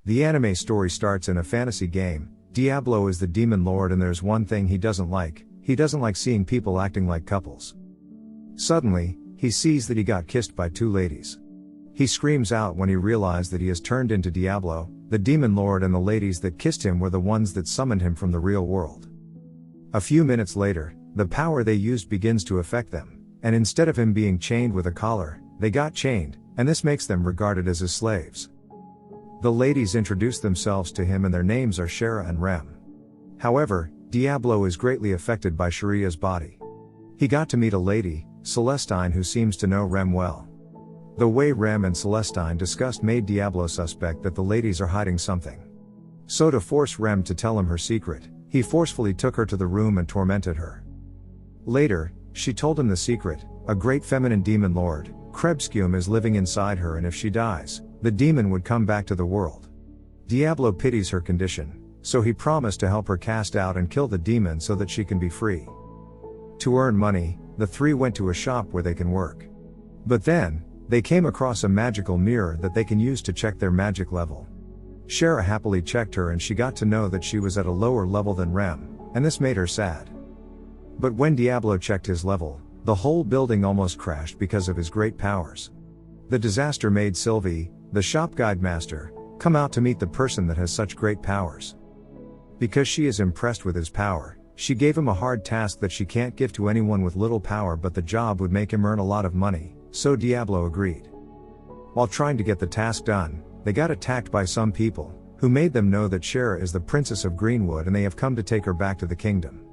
The anime story starts in a fantasy game. Diablo is the demon lord and there's one thing he doesn't like seeing people acting like couples. Suddenly, he sees that he got kissed by two ladies. He screams out when he realizes that he has turned into Diablo, the demon lord, and the ladies that kissed him were the ones that summoned him from the real world. A few minutes later, the power they used begins to affect them, and instead of him being chained with a collar, they got chained, and this makes them regarded as his slaves. The ladies introduce themselves to him and their names are Shera and Rem. However, Diablo is greatly affected by Sharia's body. He got to meet a lady, Celestine, who seems to know Rem well. The way Rem and Celestine discussed made Diablo suspect that the ladies are hiding something. So to force Rem to tell him her secret, he forcefully took her to the room and tormented her. Later, she told him the secret: a great feminine demon lord, Krebscuum, is living inside her, and if she dies, the demon would come back to the world. Diablo pities her condition, so he promised to help her cast out and kill the demon so that she can be free. To earn money, the three went to a shop where they can work. But then, they came across a magical mirror that they can use to check their magic level. Shera happily checked her and she got to know that she was at a lower level than Rem, and this made her sad. But when Diablo checked his level, the whole building almost crashed because of his great powers. The disaster made Sylvie, the shop guide master, come out to meet the person that has such great powers. Because she is impressed with his power, she gave him a hard task that she can't give to anyone with little power, but the job would make him earn a lot of money, so Diablo agreed. While trying to get the task done, they got attacked by some people, who made them know that Shera is the princess of Greenwood and they have come to take her back to the kingdom.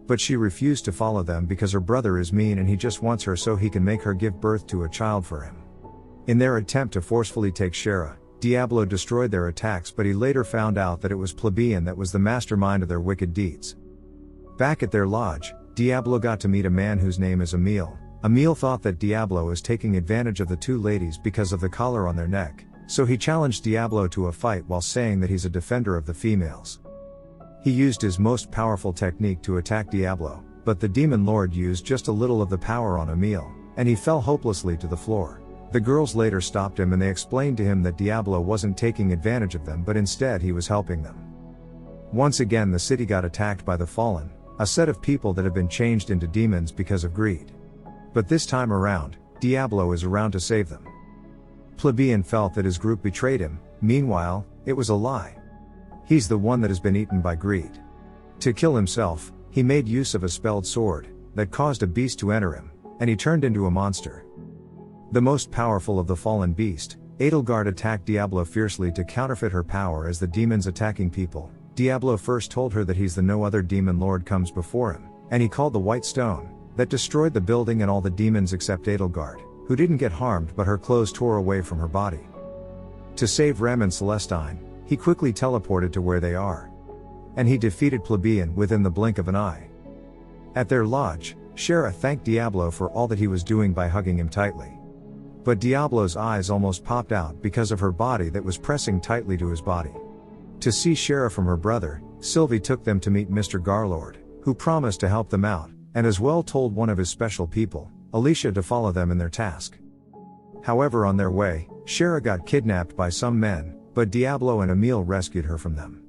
But she refused to follow them because her brother is mean and he just wants her so he can make her give birth to a child for him. In their attempt to forcefully take Shera, Diablo destroyed their attacks, but he later found out that it was Plebeian that was the mastermind of their wicked deeds. Back at their lodge, Diablo got to meet a man whose name is Emile. Emile thought that Diablo is taking advantage of the two ladies because of the collar on their neck, so he challenged Diablo to a fight while saying that he's a defender of the females. He used his most powerful technique to attack Diablo, but the demon lord used just a little of the power on Emile, and he fell hopelessly to the floor. The girls later stopped him and they explained to him that Diablo wasn't taking advantage of them but instead he was helping them. Once again the city got attacked by the Fallen, a set of people that have been changed into demons because of greed. But this time around, Diablo is around to save them. Plebeian felt that his group betrayed him, meanwhile, it was a lie. He's the one that has been eaten by greed. To kill himself, he made use of a spelled sword, that caused a beast to enter him, and he turned into a monster. The most powerful of the fallen beast, Edelgard, attacked Diablo fiercely to counterfeit her power as the demons attacking people. Diablo first told her that he's the no other demon lord comes before him, and he called the white stone, that destroyed the building and all the demons except Edelgard, who didn't get harmed but her clothes tore away from her body. To save Rem and Celestine, he quickly teleported to where they are. And he defeated Plebeian within the blink of an eye. At their lodge, Shera thanked Diablo for all that he was doing by hugging him tightly. But Diablo's eyes almost popped out because of her body that was pressing tightly to his body. To see Shera from her brother, Sylvie took them to meet Mr. Garlord, who promised to help them out, and as well told one of his special people, Alicia, to follow them in their task. However, on their way, Shera got kidnapped by some men, but Diablo and Emile rescued her from them.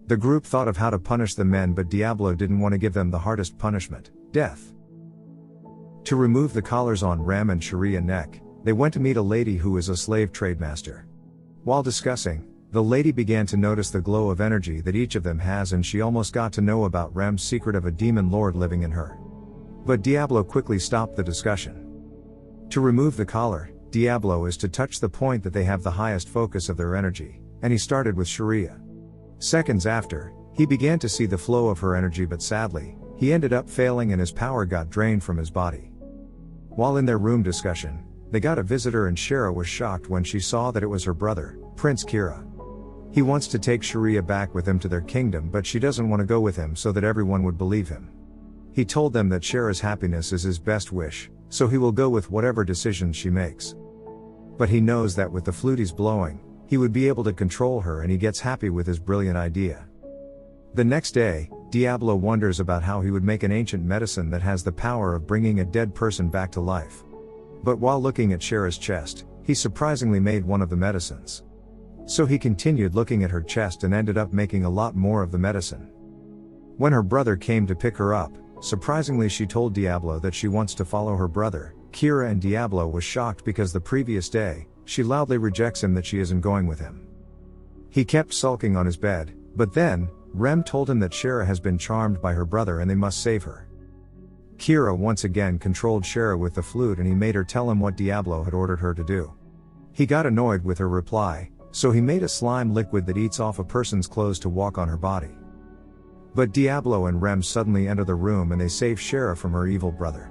The group thought of how to punish the men, but Diablo didn't want to give them the hardest punishment, death. To remove the collars on Rem and Sharia neck, they went to meet a lady who is a slave trade master. While discussing, the lady began to notice the glow of energy that each of them has, and she almost got to know about Rem's secret of a demon lord living in her. But Diablo quickly stopped the discussion. To remove the collar, Diablo is to touch the point that they have the highest focus of their energy, and he started with Sharia. Seconds after, he began to see the flow of her energy, but sadly, he ended up failing and his power got drained from his body. While in their room discussion, they got a visitor and Shera was shocked when she saw that it was her brother, Prince Kira. He wants to take Sharia back with him to their kingdom, but she doesn't want to go with him so that everyone would believe him. He told them that Shera's happiness is his best wish, so he will go with whatever decisions she makes. But he knows that with the fluties blowing, he would be able to control her, and he gets happy with his brilliant idea. The next day, Diablo wonders about how he would make an ancient medicine that has the power of bringing a dead person back to life. But while looking at Shera's chest, he surprisingly made one of the medicines. So he continued looking at her chest and ended up making a lot more of the medicine. When her brother came to pick her up, surprisingly she told Diablo that she wants to follow her brother, Kira, and Diablo was shocked because the previous day, she loudly rejects him that she isn't going with him. He kept sulking on his bed, but then, Rem told him that Shara has been charmed by her brother and they must save her. Kira once again controlled Shara with the flute and he made her tell him what Diablo had ordered her to do. He got annoyed with her reply, so he made a slime liquid that eats off a person's clothes to walk on her body. But Diablo and Rem suddenly enter the room and they save Shara from her evil brother.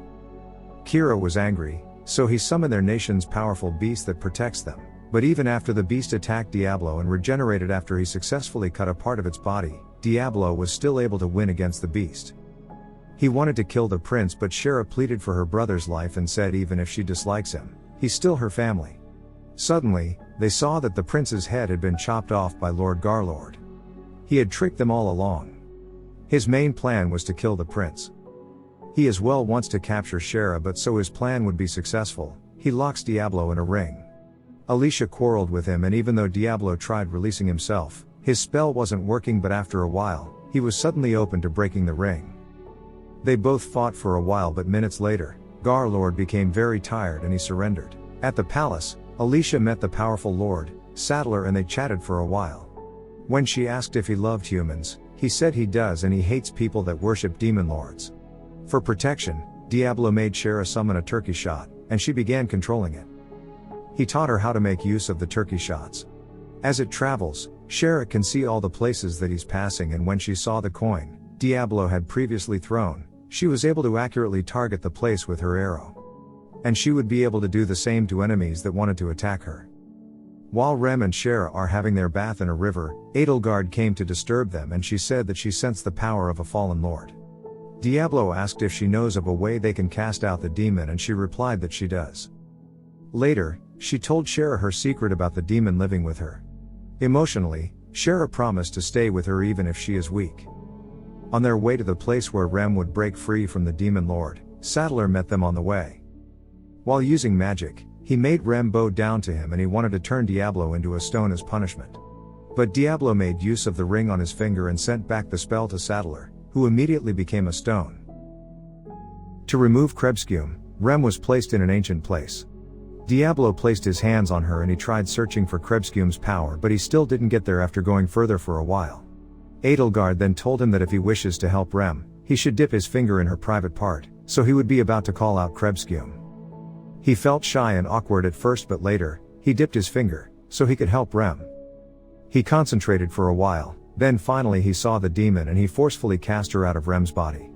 Kira was angry, so he summoned their nation's powerful beast that protects them, but even after the beast attacked Diablo and regenerated after he successfully cut a part of its body, Diablo was still able to win against the beast. He wanted to kill the prince, but Shara pleaded for her brother's life and said even if she dislikes him, he's still her family. Suddenly, they saw that the prince's head had been chopped off by Lord Garlord. He had tricked them all along. His main plan was to kill the prince. He as well wants to capture Shara, but so his plan would be successful, he locks Diablo in a ring. Alicia quarreled with him, and even though Diablo tried releasing himself, his spell wasn't working, but after a while, he was suddenly open to breaking the ring. They both fought for a while, but minutes later, Garlord became very tired and he surrendered. At the palace, Alicia met the powerful Lord Saddler and they chatted for a while. When she asked if he loved humans, he said he does and he hates people that worship demon lords. For protection, Diablo made Shara summon a turkey shot, and she began controlling it. He taught her how to make use of the turkey shots. As it travels, Shara can see all the places that he's passing, and when she saw the coin Diablo had previously thrown, she was able to accurately target the place with her arrow. And she would be able to do the same to enemies that wanted to attack her. While Rem and Shara are having their bath in a river, Edelgard came to disturb them, and she said that she sensed the power of a fallen lord. Diablo asked if she knows of a way they can cast out the demon, and she replied that she does. Later, she told Shara her secret about the demon living with her. Emotionally, Shara promised to stay with her even if she is weak. On their way to the place where Rem would break free from the demon lord, Saddler met them on the way. While using magic, he made Rem bow down to him and he wanted to turn Diablo into a stone as punishment. But Diablo made use of the ring on his finger and sent back the spell to Saddler, who immediately became a stone. To remove Krebscume, Rem was placed in an ancient place. Diablo placed his hands on her and he tried searching for Krebscume's power, but he still didn't get there after going further for a while. Edelgard then told him that if he wishes to help Rem, he should dip his finger in her private part, so he would be about to call out Krebscume. He felt shy and awkward at first, but later, he dipped his finger, so he could help Rem. He concentrated for a while, then finally he saw the demon and he forcefully cast her out of Rem's body.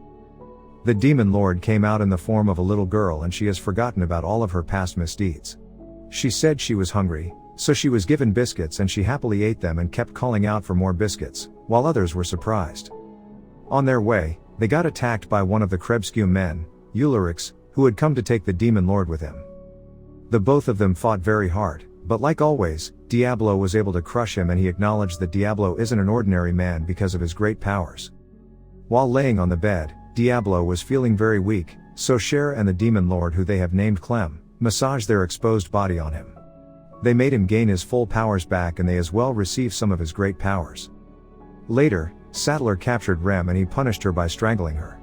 The demon lord came out in the form of a little girl and she has forgotten about all of her past misdeeds. She said she was hungry, so she was given biscuits and she happily ate them and kept calling out for more biscuits, while others were surprised. On their way, they got attacked by one of the Krebscume men, Ulrichs, who had come to take the demon lord with him. The both of them fought very hard, but like always, Diablo was able to crush him and he acknowledged that Diablo isn't an ordinary man because of his great powers. While laying on the bed, Diablo was feeling very weak, so Cher and the demon lord, who they have named Clem, massaged their exposed body on him. They made him gain his full powers back and they as well received some of his great powers. Later, Saddler captured Rem and he punished her by strangling her.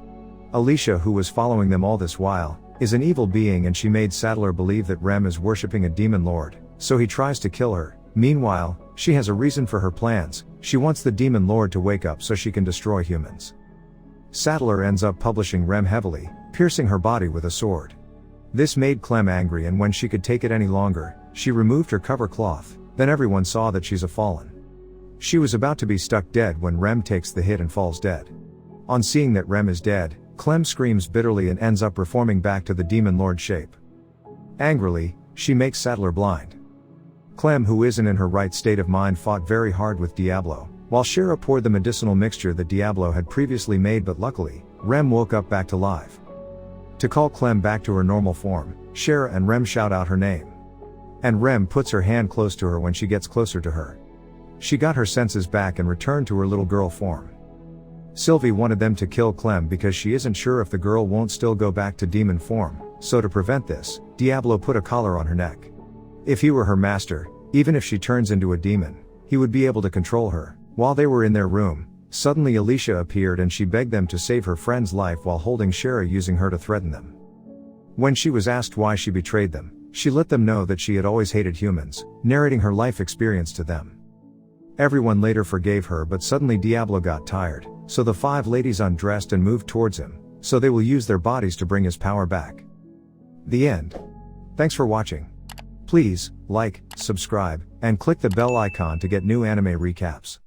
Alicia, who was following them all this while, is an evil being and she made Saddler believe that Rem is worshipping a demon lord, so he tries to kill her. Meanwhile, she has a reason for her plans. She wants the demon lord to wake up so she can destroy humans. Saddler ends up publishing Rem heavily, piercing her body with a sword. This made Clem angry and when she could take it any longer, she removed her cover cloth, then everyone saw that she's a fallen. She was about to be stuck dead when Rem takes the hit and falls dead. On seeing that Rem is dead, Clem screams bitterly and ends up reforming back to the demon lord shape. Angrily, she makes Saddler blind. Clem, who isn't in her right state of mind, fought very hard with Diablo, while Shara poured the medicinal mixture that Diablo had previously made, but luckily, Rem woke up back to life. To call Clem back to her normal form, Shara and Rem shout out her name. And Rem puts her hand close to her when she gets closer to her. She got her senses back and returned to her little girl form. Sylvie wanted them to kill Clem because she isn't sure if the girl won't still go back to demon form, so to prevent this, Diablo put a collar on her neck. If he were her master, even if she turns into a demon, he would be able to control her. While they were in their room, suddenly Alicia appeared and she begged them to save her friend's life while holding Shara, using her to threaten them. When she was asked why she betrayed them, she let them know that she had always hated humans, narrating her life experience to them. Everyone later forgave her, but suddenly Diablo got tired, so the 5 ladies undressed and moved towards him, so they will use their bodies to bring his power back. The end. Thanks for watching. Please, like, subscribe, and click the bell icon to get new anime recaps.